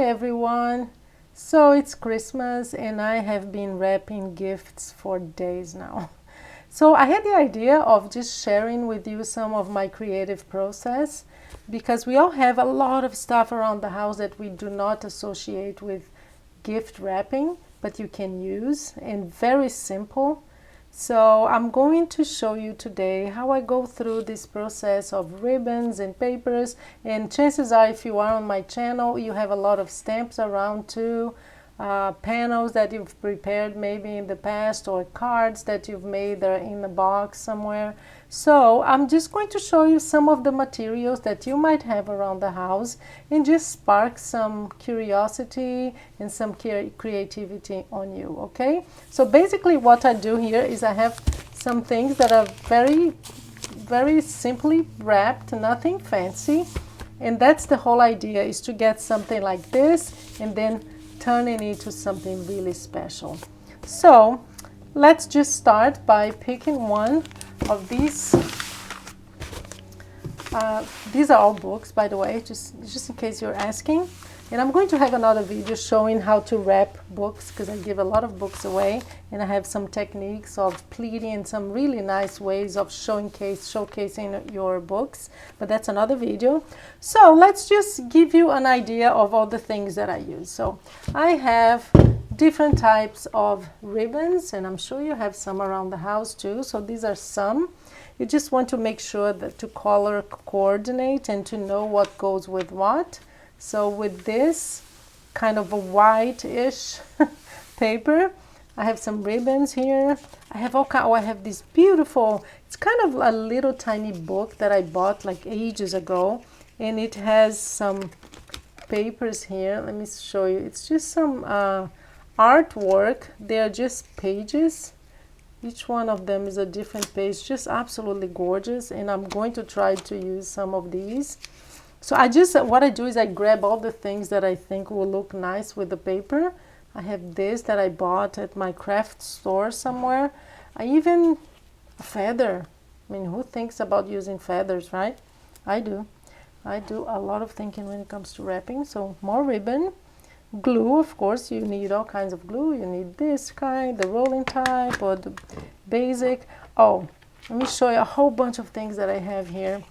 everyone. So it's Christmas and I have been wrapping gifts for days now. So I had the idea of just sharing with you some of my creative process because we all have a lot of stuff around the house that we do not associate with gift wrapping, but you can use, and very simple. So I'm going to show you today how I go through this process of ribbons and papers, and chances are if you are on my channel you have a lot of stamps around too, panels that you've prepared maybe in the past, or cards that you've made that are in a box somewhere. So I'm just going to show you some of the materials that you might have around the house and just spark some curiosity and some creativity on you, okay? So basically what I do here is I have some things that are very simply wrapped, nothing fancy, and that's the whole idea, is to get something like this and then turn it into something really special. So let's just start by picking one of these. These are all books, by the way, just in case you're asking. And I'm going to have another video showing how to wrap books, because I give a lot of books away and I have some techniques of pleating and some really nice ways of showcasing your books, but that's another video. So let's just give you an idea of all the things that I use. So I have different types of ribbons, and I'm sure you have some around the house too. So these are some. You just want to make sure that to color coordinate and to know what goes with what. So with this kind of a white-ish paper, I have some ribbons here. I have I have this beautiful, it's kind of a little tiny book that I bought like ages ago, and it has some papers here. Let me show you. It's just some artwork. They are just pages. Each one of them is a different page, just absolutely gorgeous, and I'm going to try to use some of these. So what I do is I grab all the things that I think will look nice with the paper. I have this that I bought at my craft store somewhere. A feather. I mean, who thinks about using feathers, right? I do. I do a lot of thinking when it comes to wrapping. So more ribbon. Glue, of course, you need all kinds of glue. You need this kind, the rolling type, or the basic. Oh, let me show you a whole bunch of things that I have here.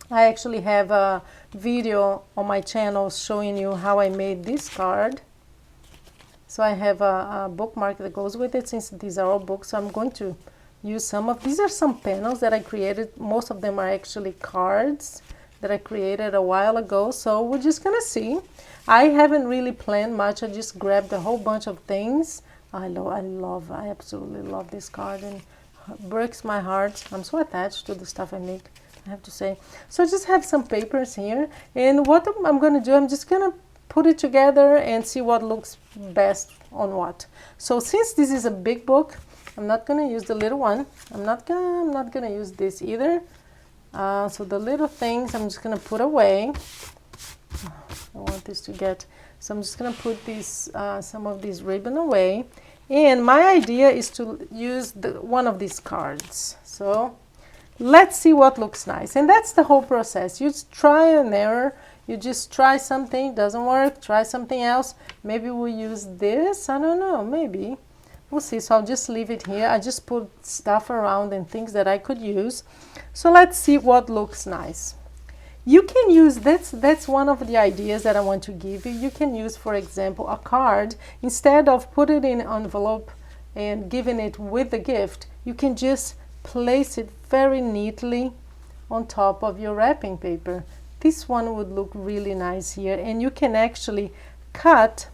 I actually have a video on my channel showing you how I made this card. So I have a bookmark that goes with it, since these are all books. So I'm going to use some of these. Are some panels that I created. Most of them are actually cards that I created a while ago. So we're just gonna see. I haven't really planned much. I just grabbed a whole bunch of things. I absolutely love this card, and it breaks my heart. I'm so attached to the stuff I make, I have to say. So I just have some papers here, and what I'm going to do, I'm just going to put it together and see what looks best on what. So since this is a big book, I'm not going to use the little one. I'm not going to use this either. So the little things I'm just going to put away. I want this to get, so I'm just going to put these some of these ribbon away, and my idea is to use one of these cards. So let's see what looks nice, and that's the whole process. You just try and error. You just try something, doesn't work, try something else. Maybe we'll use this, I don't know, maybe we'll see. So I'll just leave it here. I just put stuff around and things that I could use. So let's see what looks nice. You can use, that's one of the ideas that I want to give you. You can use, for example, a card. Instead of putting it in an envelope and giving it with the gift, you can just place it very neatly on top of your wrapping paper. This one would look really nice here, and you can actually cut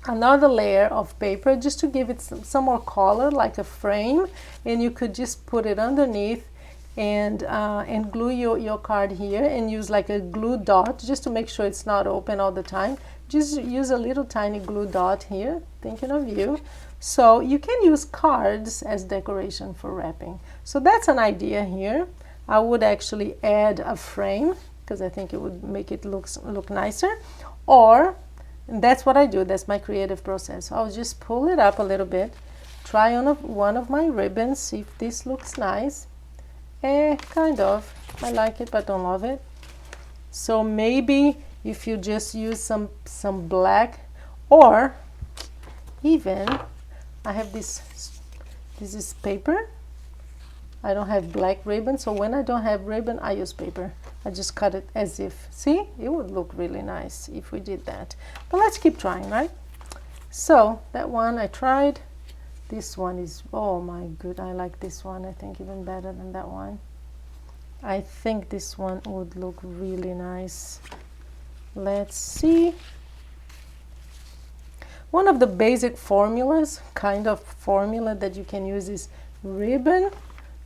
another layer of paper just to give it some more color, like a frame, and you could just put it underneath and glue your card here, and use like a glue dot just to make sure it's not open all the time. Just use a little tiny glue dot here, thinking of you. So you can use cards as decoration for wrapping. So that's an idea here. I would actually add a frame because I think it would make it look nicer, and that's what I do. That's my creative process. So I'll just pull it up a little bit, try on one of my ribbons, see if this looks nice. Kind of. I like it, but don't love it. So maybe if you just use some black, or even I have this is paper. I don't have black ribbon, so when I don't have ribbon, I use paper. I just cut it as if, see, it would look really nice if we did that. But let's keep trying, right? So that one I tried. This one is, oh my good, I like this one, I think even better than that one. I think this one would look really nice. Let's see. One of the basic formulas, kind of formula that you can use, is ribbon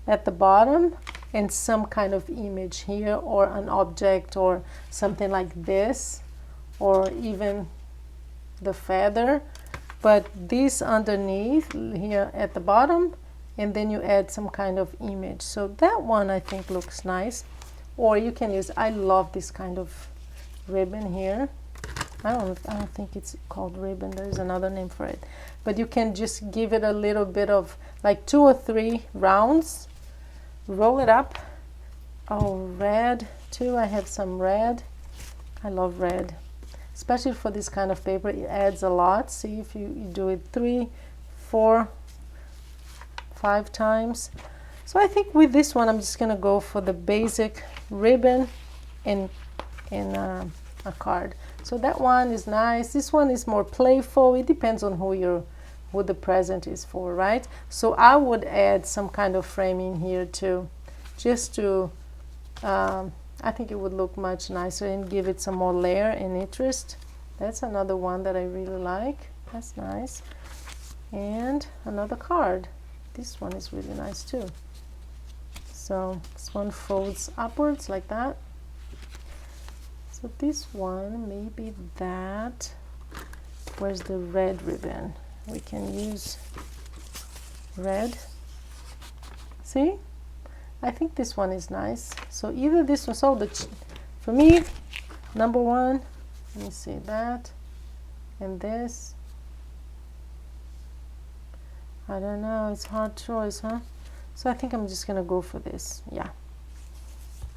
at the bottom and some kind of image here, or an object, or something like this, or even the feather. But this underneath here at the bottom, and then you add some kind of image. So that one I think looks nice. Or you can use, I love this kind of ribbon here. I don't think it's called ribbon, there's another name for it. But you can just give it a little bit of like 2 or 3 rounds, roll it up. Oh, red too, I have some red. I love red, especially for this kind of paper. It adds a lot. See, if you do it 3, 4, 5 times. So I think with this one I'm just gonna go for the basic ribbon and a card. So that one is nice. This one is more playful. It depends on who the present is for, right? So I would add some kind of framing here too, just to I think it would look much nicer and give it some more layer and interest. That's another one that I really like. That's nice. And another card. This one is really nice too. So this one folds upwards like that. So this one, maybe that. Where's the red ribbon? We can use red. See? I think this one is nice. So either this one, so for me, number one, let me see that, and this. I don't know, it's hard choice, huh? So I think I'm just gonna go for this, yeah.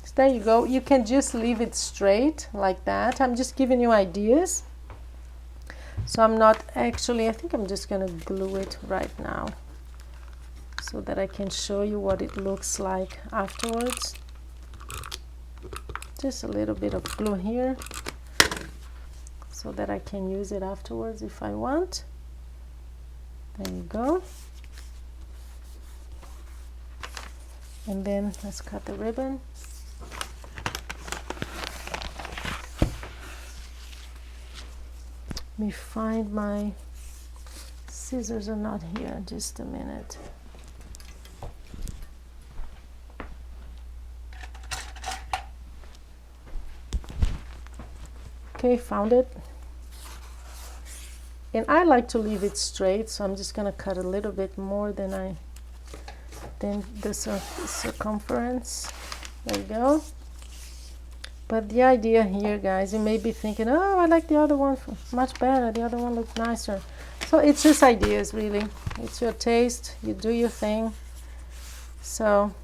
So there you go. You can just leave it straight like that. I'm just giving you ideas. So I'm not actually, I think I'm just gonna glue it right now so that I can show you what it looks like afterwards. Just a little bit of glue here so that I can use it afterwards if I want. There you go. And then let's cut the ribbon. Let me find my scissors, are not here, just a minute. Okay, found it. And I like to leave it straight, so I'm just gonna cut a little bit more than the circumference. There you go. But the idea here, guys, you may be thinking, oh, I like the other one much better. The other one looks nicer. So it's just ideas, really. It's your taste. You do your thing. So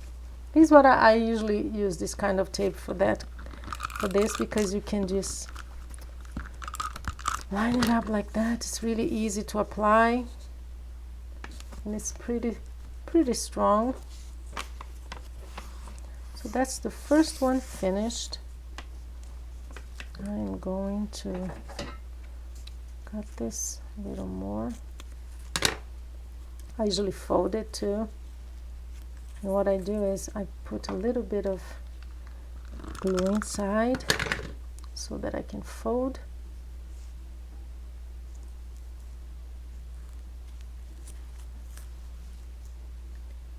here's what I usually use this kind of tape for this, because you can just line it up like that. It's really easy to apply, and it's pretty strong. So that's the first one finished. I'm going to cut this a little more. I usually fold it too, and what I do is I put a little bit of glue inside so that I can fold.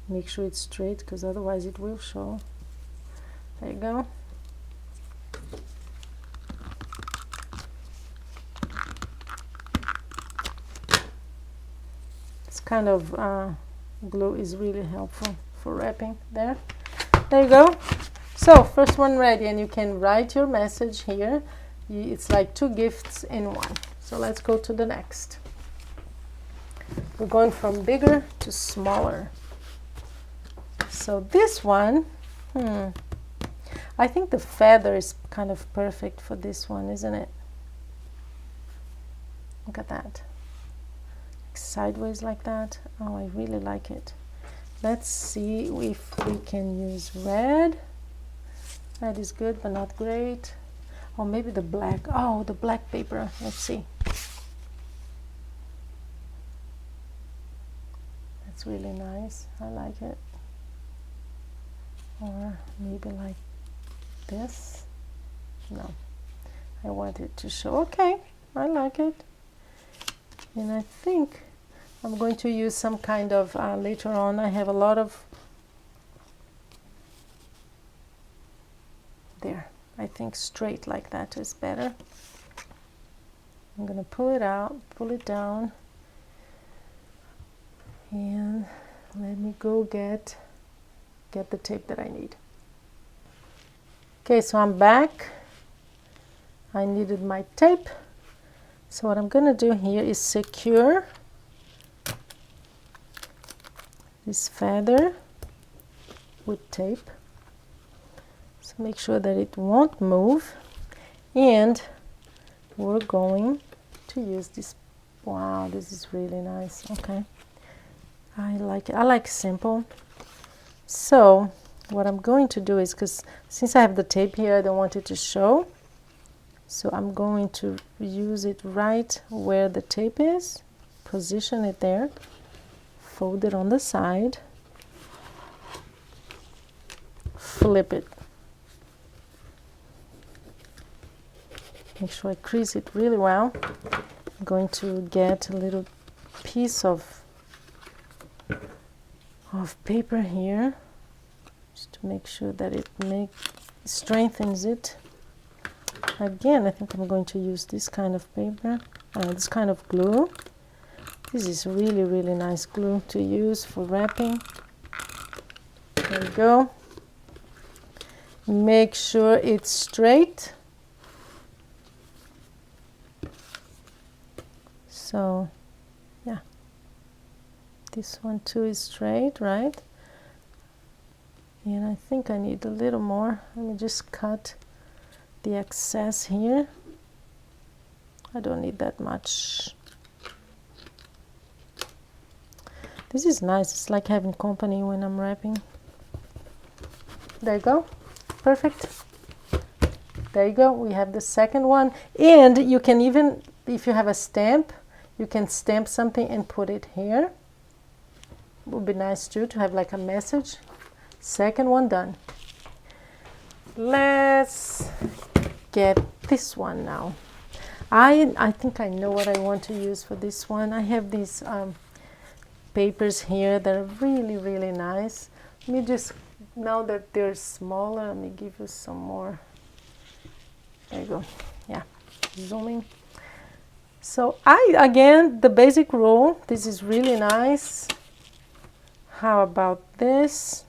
Make sure it's straight, because otherwise it will show. There you go. This kind of glue is really helpful for wrapping there. There you go. So first one ready, and you can write your message here. It's like 2 gifts in one. So let's go to the next. We're going from bigger to smaller. So this one, I think the feather is kind of perfect for this one, isn't it? Look at that. Sideways like that. Oh, I really like it. Let's see if we can use red. Red is good, but not great. Or maybe the black. Oh, the black paper. Let's see. That's really nice. I like it. Or maybe like this. No, I want it to show. Okay, I like it. And I think I'm going to use some kind of, later on, I have a lot of, there, I think straight like that is better. I'm going to pull it out, pull it down, and let me go get the tape that I need. Okay, so I'm back. I needed my tape. So what I'm going to do here is secure this feather with tape. So make sure that it won't move. And we're going to use this. Wow, this is really nice. Okay. I like it. I like simple. So what I'm going to do is, because since I have the tape here, I don't want it to show. So I'm going to use it right where the tape is, position it there, fold it on the side, flip it. Make sure I crease it really well. I'm going to get a little piece of paper here, just to make sure that it strengthens it. Again, I think I'm going to use this kind of paper, this kind of glue. This is really, really nice glue to use for wrapping. There we go. Make sure it's straight. So, yeah. This one too is straight, right? And I think I need a little more. Let me just cut the excess here. I don't need that much. This is nice. It's like having company when I'm wrapping. There you go. Perfect. There you go. We have the second one. And you can even, if you have a stamp, you can stamp something and put it here. Would be nice too, to have like a message. Second one done. Let's get this one now. I think I know what I want to use for this one. I have these papers here that are really, really nice. Let me just, now that they're smaller, let me give you some more. There you go. Yeah, zooming. So again, the basic rule, this is really nice. How about this?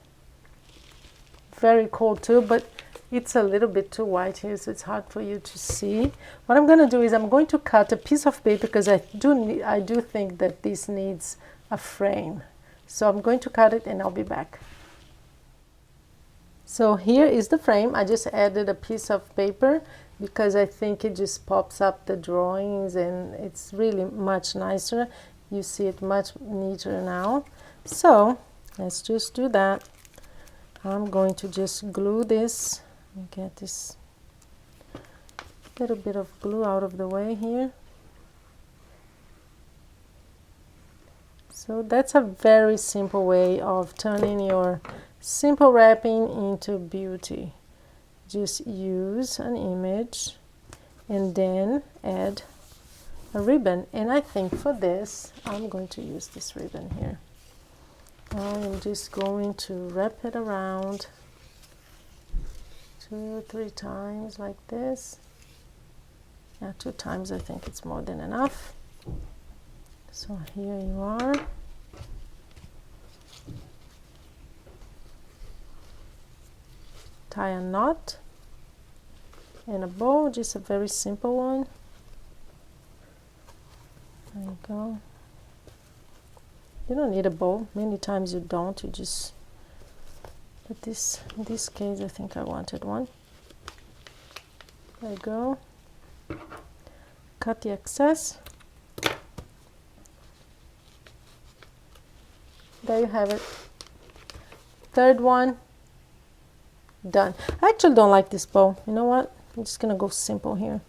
Very cool too, but it's a little bit too white here, so it's hard for you to see. What I'm going to do is I'm going to cut a piece of paper, because I do think that this needs a frame. So I'm going to cut it and I'll be back. So here is the frame. I just added a piece of paper because I think it just pops up the drawings and it's really much nicer. You see it much neater now. So let's just do that. I'm going to just glue this and get this little bit of glue out of the way here. So that's a very simple way of turning your simple wrapping into beauty. Just use an image and then add a ribbon. And I think for this, I'm going to use this ribbon here. I'm just going to wrap it around 2 or 3 times like this. Yeah, 2 times, I think it's more than enough. So here you are. Tie a knot and a bow, just a very simple one. There you go. You don't need a bow. Many times you don't. You just, but in this case, I think I wanted one. There you go. Cut the excess. There you have it. Third one, done. I actually don't like this bow. You know what? I'm just gonna go simple here.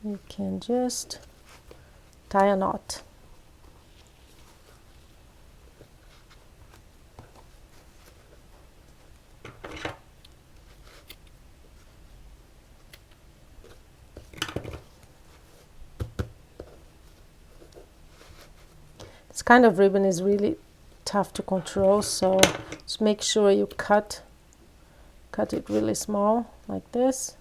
You can just tie a knot. This kind of ribbon is really tough to control, so just make sure you cut it really small like this.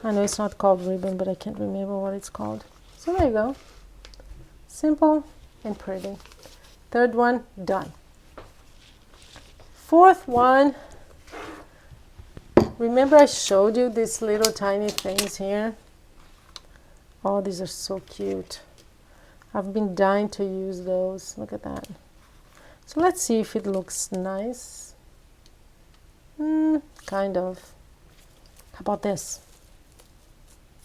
I know it's not called ribbon, but I can't remember what it's called. So there you go. Simple and pretty. Third one, done. Fourth one, remember I showed you these little tiny things here? Oh, these are so cute. I've been dying to use those. Look at that. So let's see if it looks nice. Kind of. How about this?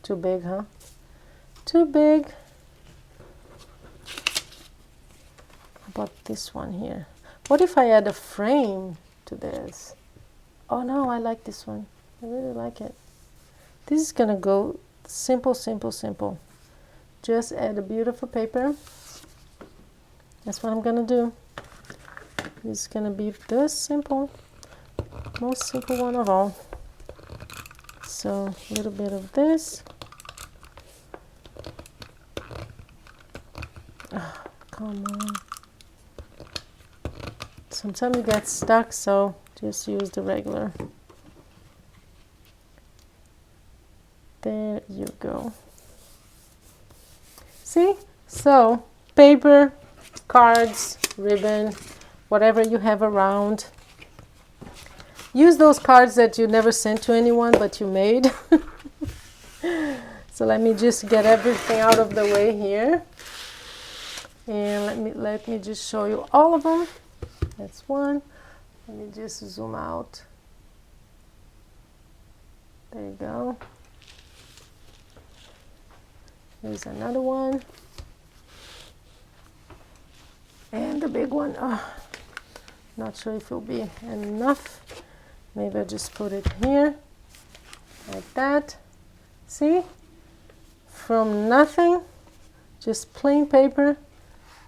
Too big, huh? Too big. How about this one here? What if I add a frame to this? Oh no, I like this one. I really like it. This is gonna go simple, simple, simple. Just add a beautiful paper. That's what I'm gonna do. It's gonna be this simple, most simple one of all. So a little bit of this. Oh, come on. Sometimes it gets stuck, so just use the regular. There you go. See? So, paper, cards, ribbon, whatever you have around. Use those cards that you never sent to anyone, but you made. So let me just get everything out of the way here. And let me just show you all of them. That's one. Let me just zoom out. There you go. Here's another one. And the big one. Oh, not sure if it'll be enough. Maybe I'll just put it here, like that. See? From nothing, just plain paper,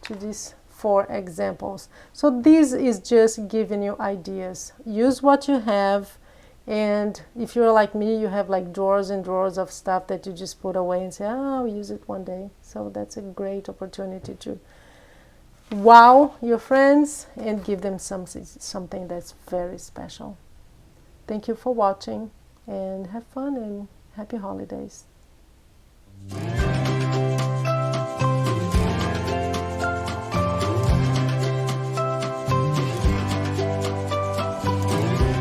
to these 4 examples. So this is just giving you ideas. Use what you have. And if you're like me, you have like drawers and drawers of stuff that you just put away and say, oh, I'll use it one day. So that's a great opportunity to wow your friends and give them something that's very special. Thank you for watching, and have fun and happy holidays.